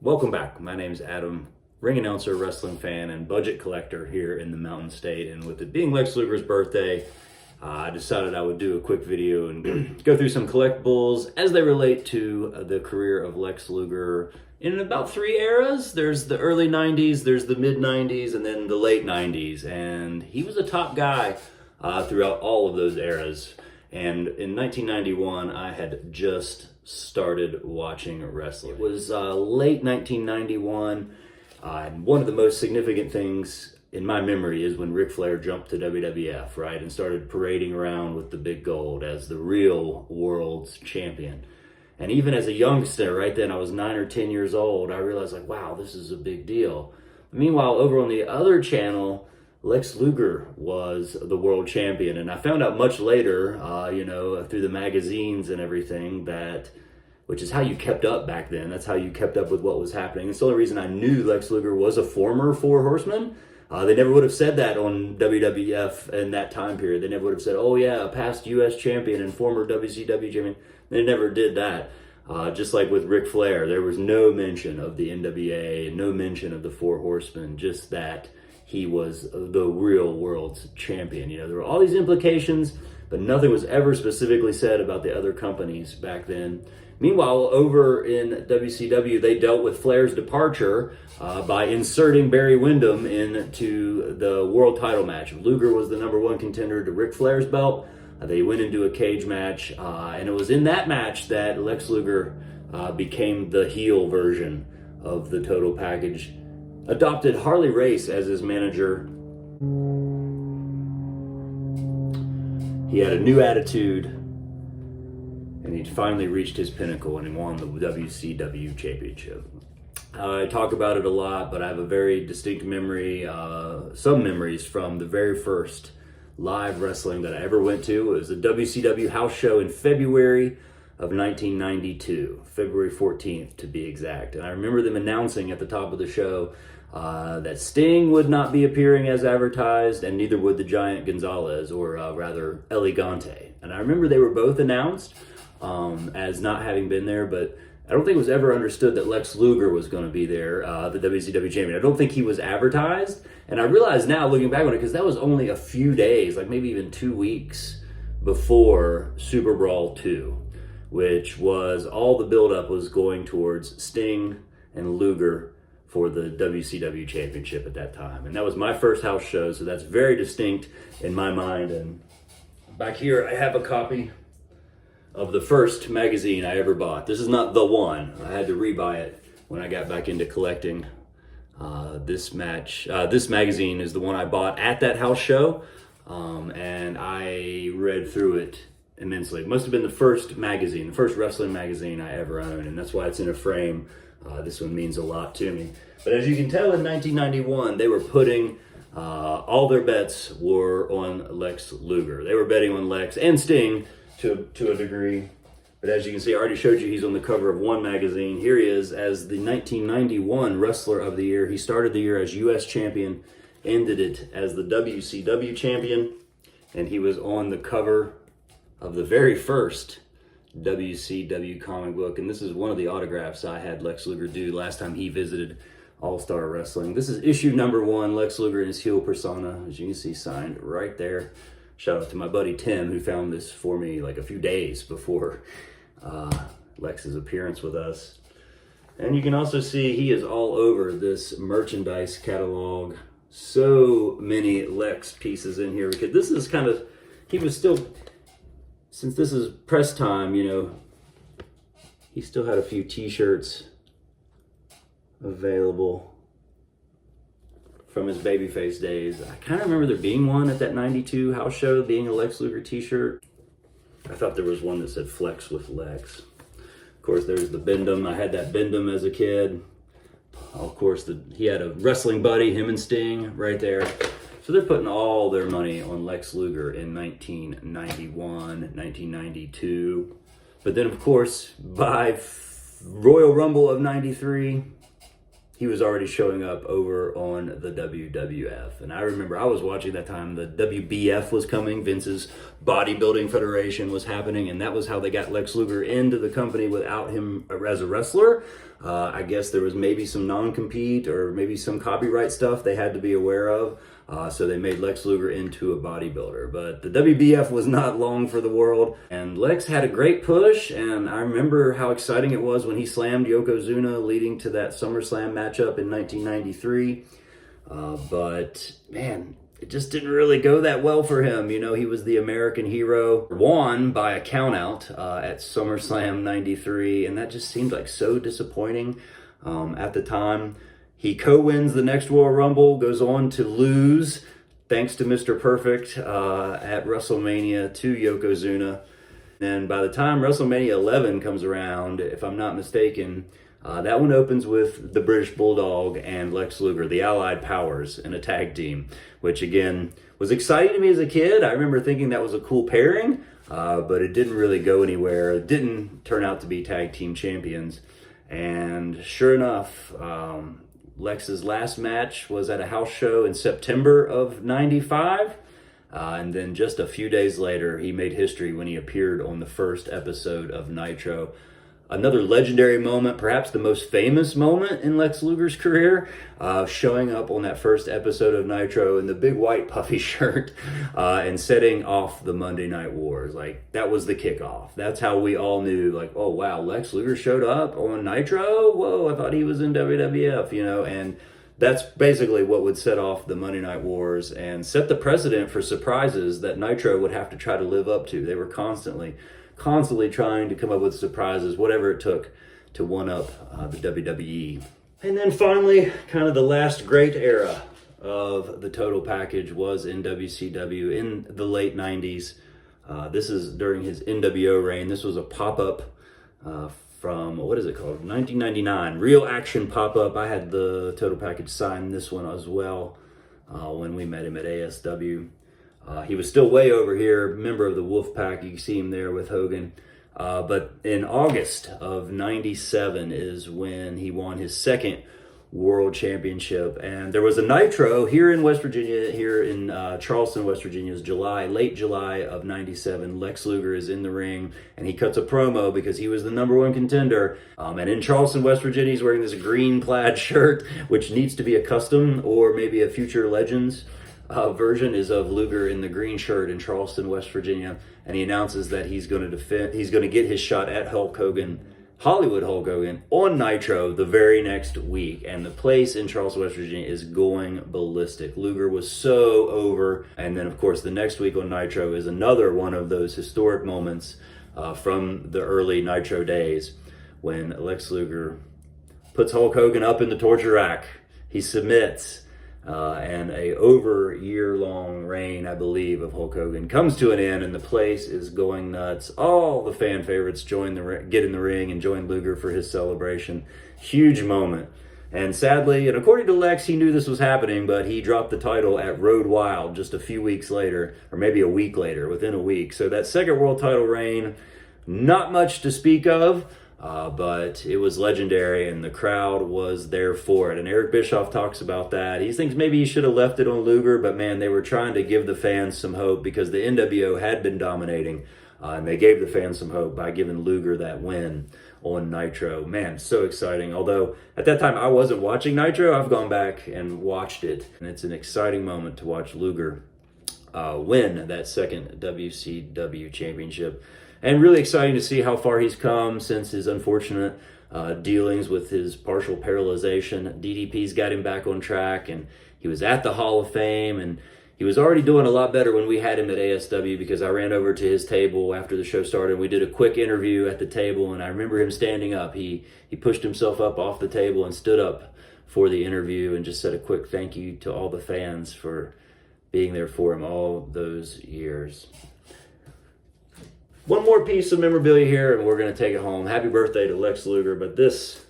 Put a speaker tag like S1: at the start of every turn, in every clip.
S1: Welcome back. My name is Adam, ring announcer, wrestling fan, and budget collector here in the Mountain State. And with it being Lex Luger's birthday, I decided I would do a quick video and go through some collectibles as they relate to the career of Lex Luger in about three eras. There's the early 90s, there's the mid 90s, and then the late 90s. And he was a top guy throughout all of those eras. And in 1991, I had just started watching wrestling. It was late 1991, and one of the most significant things in my memory is when Ric Flair jumped to WWF, right, and started parading around with the big gold as the real world's champion. And even as a youngster, right then, I was 9 or 10 years old, I realized, like, wow, this is a big deal. Meanwhile, over on the other channel, Lex Luger was the world champion. And I found out much later, through the magazines and everything, which is how you kept up back then. That's how you kept up with what was happening. It's the only reason I knew Lex Luger was a former Four Horseman. They never would have said that on WWF in that time period. They never would have said, oh yeah, a past US champion and former WCW champion. They never did that. Just like with Ric Flair, there was no mention of the NWA, no mention of the Four Horsemen, just that he was the real world's champion. You know, there were all these implications, but nothing was ever specifically said about the other companies back then. Meanwhile, over in WCW, they dealt with Flair's departure by inserting Barry Windham into the world title match. Luger was the #1 contender to Ric Flair's belt. They went into a cage match, and it was in that match that Lex Luger became the heel version of the total package. Adopted Harley Race as his manager. He had a new attitude, and he finally reached his pinnacle and he won the WCW championship. I talk about it a lot, but I have a very distinct memory, some memories from the very first live wrestling that I ever went to. It was a WCW house show in February of 1992, February 14th to be exact. And I remember them announcing at the top of the show that Sting would not be appearing as advertised, and neither would the Giant Gonzalez, or rather Elegante. And I remember they were both announced as not having been there, but I don't think it was ever understood that Lex Luger was going to be there, the WCW champion. I don't think he was advertised. And I realize now, looking back on it, because that was only a few days, like maybe even 2 weeks before Super Brawl 2, which was all the buildup was going towards Sting and Luger for the WCW championship at that time. And that was my first house show, so that's very distinct in my mind. And back here, I have a copy of the first magazine I ever bought. This is not the one. I had to rebuy it when I got back into collecting. This magazine is the one I bought at that house show, and I read through it immensely. It must have been the first magazine, the first wrestling magazine I ever owned, and that's why it's in a frame. This one means a lot to me. But as you can tell, in 1991, they were putting all their bets were on Lex Luger. They were betting on Lex and Sting to a degree. But as you can see, I already showed you he's on the cover of one magazine. Here he is as the 1991 Wrestler of the Year. He started the year as U.S. champion, ended it as the WCW champion, and he was on the cover of the very first WCW comic book. And this is one of the autographs I had Lex Luger do last time he visited All-Star Wrestling. This is issue #1, Lex Luger in his heel persona, as you can see, signed right there. Shout out to my buddy Tim, who found this for me like a few days before Lex's appearance with us. And you can also see he is all over this merchandise catalog. So many Lex pieces in here, because this is kind of, he was still, since this is press time, you know, he still had a few t-shirts available from his babyface days. I kind of remember there being one at that 92 house show, being a Lex Luger t-shirt. I thought there was one that said Flex with Lex. Of course, there's the Bendham. I had that Bendham as a kid. Of course, he had a wrestling buddy, him and Sting, right there. So they're putting all their money on Lex Luger in 1991, 1992. But then, of course, by Royal Rumble of 93, he was already showing up over on the WWF. And I remember I was watching that time, the WBF was coming, Vince's bodybuilding federation was happening, and that was how they got Lex Luger into the company without him as a wrestler. I guess there was maybe some non-compete or maybe some copyright stuff they had to be aware of. So they made Lex Luger into a bodybuilder. But the WBF was not long for the world. And Lex had a great push. And I remember how exciting it was when he slammed Yokozuna, leading to that SummerSlam matchup in 1993. But man, it just didn't really go that well for him. You know, he was the American hero, won by a countout at SummerSlam 93. And that just seemed like so disappointing at the time. He co-wins the next Royal Rumble, goes on to lose, thanks to Mr. Perfect, at WrestleMania to Yokozuna. And by the time WrestleMania 11 comes around, if I'm not mistaken, that one opens with the British Bulldog and Lex Luger, the Allied Powers, in a tag team, which again was exciting to me as a kid. I remember thinking that was a cool pairing, but it didn't really go anywhere. It didn't turn out to be tag team champions. And sure enough, Lex's last match was at a house show in September of 95. And then just a few days later, he made history when he appeared on the first episode of Nitro. Another legendary moment, perhaps the most famous moment in Lex Luger's career, showing up on that first episode of Nitro in the big white puffy shirt and setting off the Monday Night Wars. Like, that was the kickoff. That's how we all knew, like, oh, wow, Lex Luger showed up on Nitro? Whoa, I thought he was in WWF, you know, and that's basically what would set off the Monday Night Wars and set the precedent for surprises that Nitro would have to try to live up to. They were constantly trying to come up with surprises, whatever it took to one-up the WWE. And then finally, kind of the last great era of the total package was in WCW in the late 90s. This is during his NWO reign. This was a pop-up from, what is it called? 1999, Real Action pop-up. I had the total package sign this one as well when we met him at ASW. He was still way over here, member of the Wolfpack. You can see him there with Hogan. But in August of 97 is when he won his second World Championship. And there was a Nitro here in West Virginia, here in Charleston, West Virginia. It's late July of 97. Lex Luger is in the ring, and he cuts a promo because he was the number one contender. And in Charleston, West Virginia, he's wearing this green plaid shirt, which needs to be a custom or maybe a Future Legends version is of Luger in the green shirt in Charleston, West Virginia, and he announces that he's going to get his shot at Hulk Hogan, Hollywood Hulk Hogan, on Nitro the very next week, and the place in Charleston, West Virginia is going ballistic. Luger was so over, and then of course the next week on Nitro is another one of those historic moments from the early Nitro days when Lex Luger puts Hulk Hogan up in the torture rack. He submits. And a over year-long reign, I believe, of Hulk Hogan comes to an end, and the place is going nuts. All the fan favorites get in the ring and join Luger for his celebration. Huge moment. And sadly, and according to Lex, he knew this was happening, but he dropped the title at Road Wild just a few weeks later, or maybe a week later, within a week. So that second world title reign, not much to speak of. But it was legendary, and the crowd was there for it. And Eric Bischoff talks about that. He thinks maybe he should have left it on Luger, but man, they were trying to give the fans some hope because the NWO had been dominating, and they gave the fans some hope by giving Luger that win on Nitro. Man, so exciting. Although at that time I wasn't watching Nitro, I've gone back and watched it, and it's an exciting moment to watch Luger win that second WCW championship. And really exciting to see how far he's come since his unfortunate dealings with his partial paralyzation. DDP's got him back on track, and he was at the Hall of Fame, and he was already doing a lot better when we had him at ASW because I ran over to his table after the show started. We did a quick interview at the table, and I remember him standing up. He pushed himself up off the table and stood up for the interview and just said a quick thank you to all the fans for being there for him all those years. One more piece of memorabilia here, and we're going to take it home. Happy birthday to Lex Luger, but this,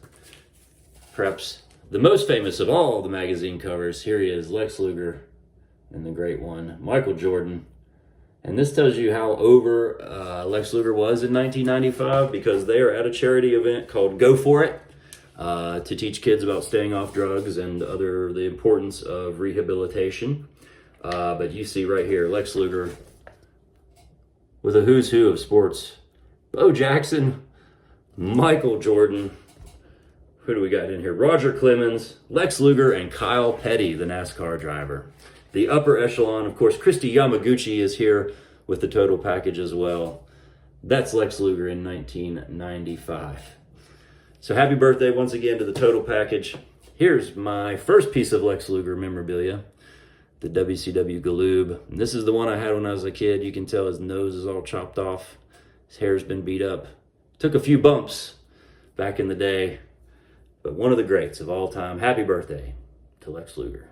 S1: perhaps the most famous of all the magazine covers, here he is, Lex Luger, and the great one, Michael Jordan. And this tells you how over Lex Luger was in 1995 because they are at a charity event called Go For It to teach kids about staying off drugs and the importance of rehabilitation. But you see right here, Lex Luger with a who's who of sports. Bo Jackson, Michael Jordan, Who do we got in here? Roger Clemens, Lex Luger, and Kyle Petty, the NASCAR driver. The upper echelon, of course, Christy Yamaguchi is here with the total package as well. That's Lex Luger in 1995. So happy birthday once again to the total package. Here's my first piece of Lex Luger memorabilia, the WCW Galoob. And this is the one I had when I was a kid. You can tell his nose is all chopped off. His hair's been beat up. Took a few bumps back in the day, but one of the greats of all time. Happy birthday to Lex Luger.